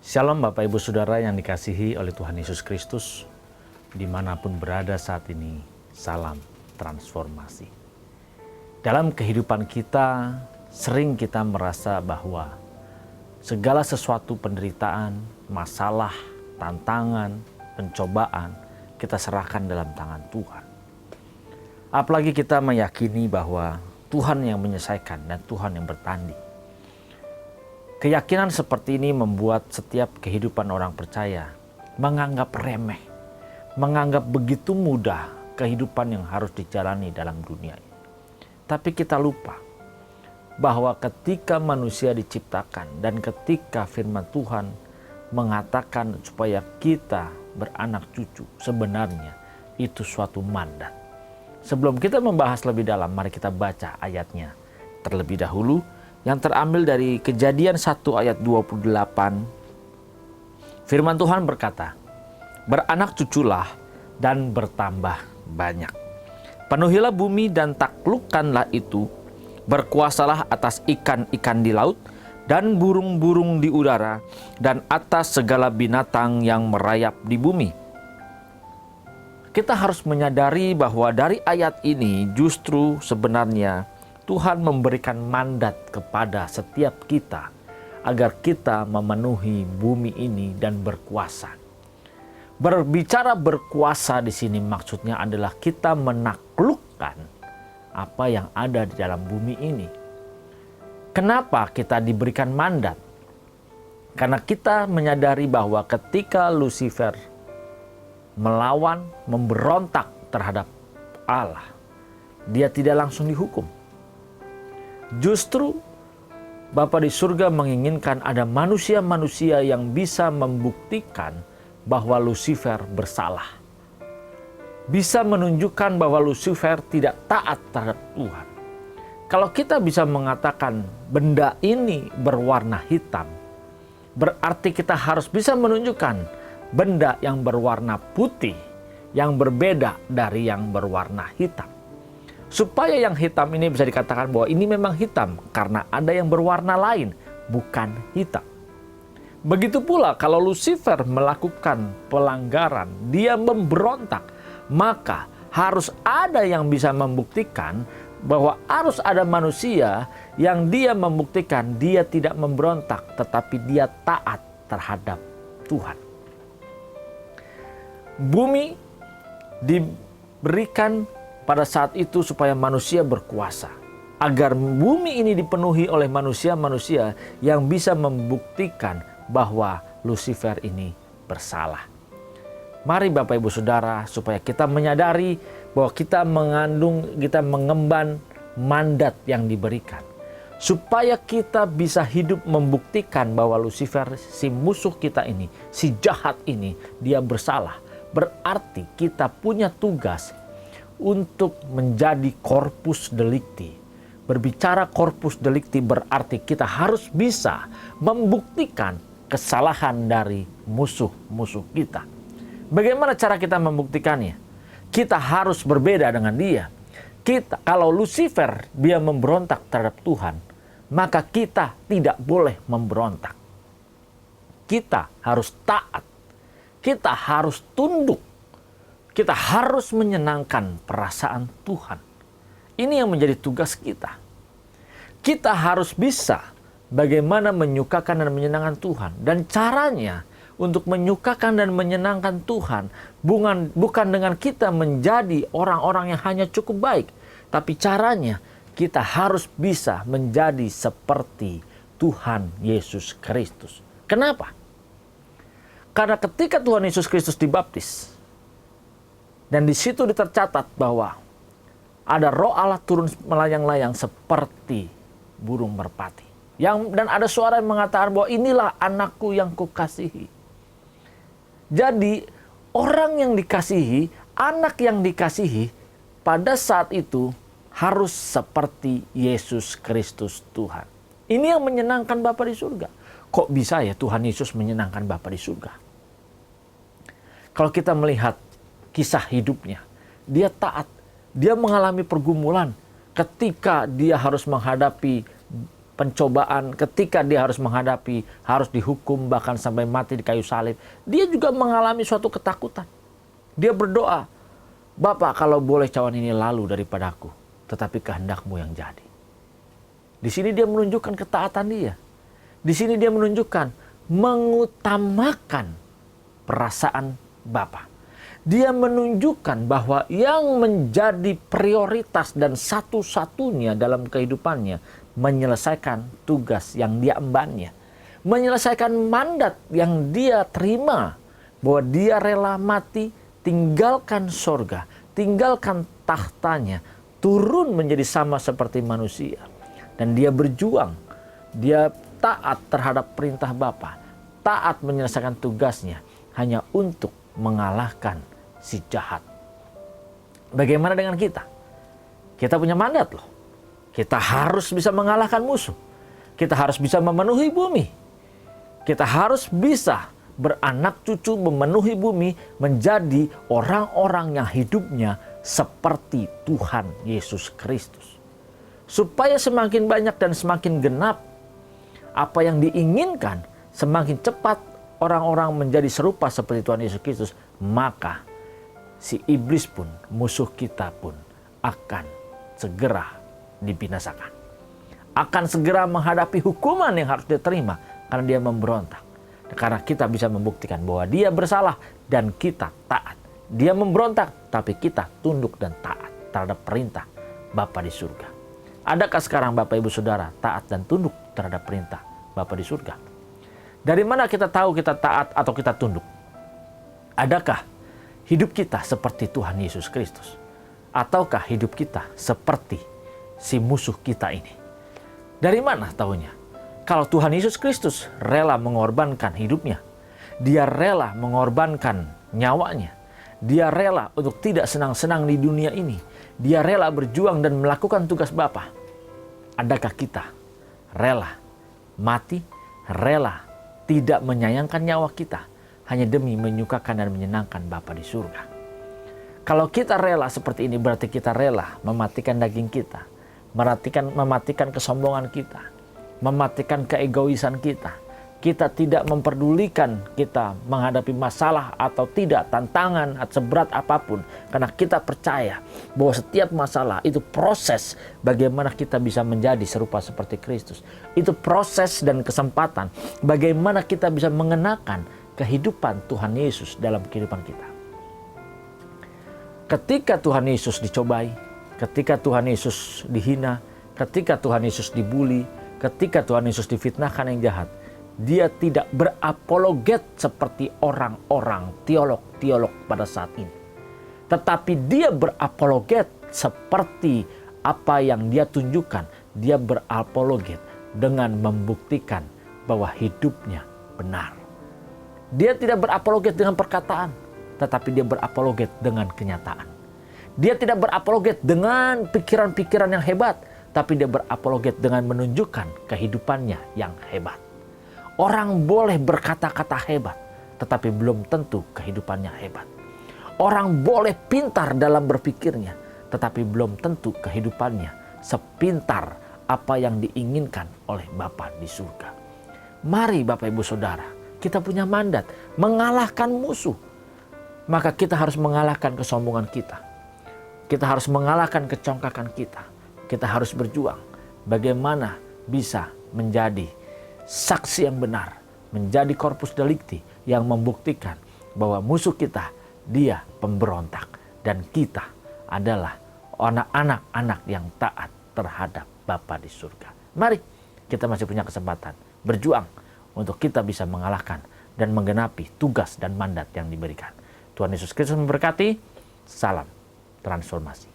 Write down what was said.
Shalom Bapak Ibu Saudara yang dikasihi oleh Tuhan Yesus Kristus, dimanapun berada saat ini, salam transformasi. Dalam kehidupan kita, sering kita merasa bahwa segala sesuatu penderitaan, masalah, tantangan, pencobaan, kita serahkan dalam tangan Tuhan. Apalagi kita meyakini bahwa Tuhan yang menyelesaikan dan Tuhan yang bertanding. Keyakinan seperti ini membuat setiap kehidupan orang percaya menganggap remeh, menganggap begitu mudah kehidupan yang harus dijalani dalam dunia ini. Tapi kita lupa bahwa ketika manusia diciptakan dan ketika firman Tuhan mengatakan supaya kita beranak cucu, sebenarnya itu suatu mandat. Sebelum kita membahas lebih dalam, mari kita baca ayatnya terlebih dahulu, yang terambil dari Kejadian 1 ayat 28. Firman Tuhan berkata, "Beranak cuculah dan bertambah banyak. Penuhilah bumi dan taklukkanlah itu. Berkuasalah atas ikan-ikan di laut dan burung-burung di udara dan atas segala binatang yang merayap di bumi." Kita harus menyadari bahwa dari ayat ini justru sebenarnya Tuhan memberikan mandat kepada setiap kita agar kita memenuhi bumi ini dan berkuasa. Berbicara berkuasa di sini maksudnya adalah kita menaklukkan apa yang ada di dalam bumi ini. Kenapa kita diberikan mandat? Karena kita menyadari bahwa ketika Lucifer melawan, memberontak terhadap Allah, dia tidak langsung dihukum. Justru Bapa di surga menginginkan ada manusia-manusia yang bisa membuktikan bahwa Lucifer bersalah. Bisa menunjukkan bahwa Lucifer tidak taat terhadap Tuhan. Kalau kita bisa mengatakan benda ini berwarna hitam, berarti kita harus bisa menunjukkan benda yang berwarna putih yang berbeda dari yang berwarna hitam. Supaya yang hitam ini bisa dikatakan bahwa ini memang hitam karena ada yang berwarna lain, bukan hitam. Begitu pula kalau Lucifer melakukan pelanggaran, dia memberontak, maka harus ada yang bisa membuktikan bahwa harus ada manusia yang dia membuktikan dia tidak memberontak, tetapi dia taat terhadap Tuhan. Bumi diberikan pada saat itu supaya manusia berkuasa. Agar bumi ini dipenuhi oleh manusia-manusia yang bisa membuktikan bahwa Lucifer ini bersalah. Mari Bapak Ibu Saudara, supaya kita menyadari bahwa kita mengemban mandat yang diberikan. Supaya kita bisa hidup membuktikan bahwa Lucifer, si musuh kita ini, si jahat ini, dia bersalah. Berarti kita punya tugas untuk menjadi corpus delicti. Berbicara corpus delicti berarti kita harus bisa membuktikan kesalahan dari musuh-musuh kita. Bagaimana cara kita membuktikannya? Kita harus berbeda dengan dia. Kalau Lucifer dia memberontak terhadap Tuhan, maka kita tidak boleh memberontak. Kita harus taat. Kita harus tunduk. Kita harus menyenangkan perasaan Tuhan. Ini yang menjadi tugas kita. Kita harus bisa bagaimana menyukakan dan menyenangkan Tuhan. Dan caranya untuk menyukakan dan menyenangkan Tuhan bukan dengan kita menjadi orang-orang yang hanya cukup baik. Tapi caranya kita harus bisa menjadi seperti Tuhan Yesus Kristus. Kenapa? Karena ketika Tuhan Yesus Kristus dibaptis, dan di situ tercatat bahwa ada Roh Allah turun melayang-layang seperti burung merpati. Dan ada suara yang mengatakan bahwa inilah anakku yang kukasihi. Jadi orang yang dikasihi, anak yang dikasihi pada saat itu harus seperti Yesus Kristus Tuhan. Ini yang menyenangkan Bapa di surga. Kok bisa ya Tuhan Yesus menyenangkan Bapa di surga? Kalau kita melihat kisah hidupnya, dia taat, dia mengalami pergumulan ketika dia harus menghadapi pencobaan, ketika dia harus menghadapi, harus dihukum, bahkan sampai mati di kayu salib, dia juga mengalami suatu ketakutan. Dia berdoa, Bapa, kalau boleh cawan ini lalu daripadaku, tetapi kehendak-Mu yang jadi. Di sini dia menunjukkan ketaatan dia. Di sini dia menunjukkan mengutamakan perasaan Bapa. Dia menunjukkan bahwa yang menjadi prioritas dan satu-satunya dalam kehidupannya menyelesaikan tugas yang dia embannya, menyelesaikan mandat yang dia terima, bahwa dia rela mati, tinggalkan sorga, tinggalkan tahtanya, turun menjadi sama seperti manusia. Dan dia berjuang, dia taat terhadap perintah Bapa, taat menyelesaikan tugasnya hanya untuk mengalahkan si jahat. Bagaimana dengan kita? Kita punya mandat loh. Kita harus bisa mengalahkan musuh. Kita harus bisa memenuhi bumi. Kita harus bisa beranak cucu memenuhi bumi, menjadi orang-orang yang hidupnya seperti Tuhan Yesus Kristus. Supaya semakin banyak dan semakin genap apa yang diinginkan, semakin cepat orang-orang menjadi serupa seperti Tuhan Yesus Kristus, maka si iblis pun, musuh kita pun akan segera dibinasakan. Akan segera menghadapi hukuman yang harus dia terima karena dia memberontak. Karena kita bisa membuktikan bahwa dia bersalah dan kita taat. Dia memberontak tapi kita tunduk dan taat terhadap perintah Bapa di surga. Adakah sekarang Bapak Ibu Saudara taat dan tunduk terhadap perintah Bapa di surga? Dari mana kita tahu kita taat atau kita tunduk? Adakah hidup kita seperti Tuhan Yesus Kristus? Ataukah hidup kita seperti si musuh kita ini? Dari mana tahunya? Kalau Tuhan Yesus Kristus rela mengorbankan hidupnya, dia rela mengorbankan nyawanya, dia rela untuk tidak senang-senang di dunia ini, dia rela berjuang dan melakukan tugas Bapa. Adakah kita rela mati, rela tidak menyayangkan nyawa kita hanya demi menyukakan dan menyenangkan Bapa di surga? Kalau kita rela seperti ini, berarti kita rela mematikan daging kita, mematikan kesombongan kita, mematikan keegoisan kita. Kita tidak memperdulikan kita menghadapi masalah atau tidak, tantangan atau seberat apapun. Karena kita percaya bahwa setiap masalah itu proses bagaimana kita bisa menjadi serupa seperti Kristus. Itu proses dan kesempatan bagaimana kita bisa mengenakan kehidupan Tuhan Yesus dalam kehidupan kita. Ketika Tuhan Yesus dicobai, ketika Tuhan Yesus dihina, ketika Tuhan Yesus dibuli, ketika Tuhan Yesus difitnahkan yang jahat, dia tidak berapologet seperti orang-orang teolog-teolog pada saat ini. Tetapi dia berapologet seperti apa yang dia tunjukkan. Dia berapologet dengan membuktikan bahwa hidupnya benar. Dia tidak berapologet dengan perkataan, tetapi dia berapologet dengan kenyataan. Dia tidak berapologet dengan pikiran-pikiran yang hebat, tapi dia berapologet dengan menunjukkan kehidupannya yang hebat. Orang boleh berkata-kata hebat, tetapi belum tentu kehidupannya hebat. Orang boleh pintar dalam berpikirnya, tetapi belum tentu kehidupannya sepintar apa yang diinginkan oleh Bapa di surga. Mari Bapak Ibu Saudara, kita punya mandat mengalahkan musuh. Maka kita harus mengalahkan kesombongan kita. Kita harus mengalahkan kecongkakan kita. Kita harus berjuang bagaimana bisa menjadi saksi yang benar, menjadi corpus delicti yang membuktikan bahwa musuh kita, dia pemberontak, dan kita adalah anak-anak yang taat terhadap Bapa di surga. Mari kita masih punya kesempatan berjuang untuk kita bisa mengalahkan dan menggenapi tugas dan mandat yang diberikan. Tuhan Yesus Kristus memberkati. Salam transformasi.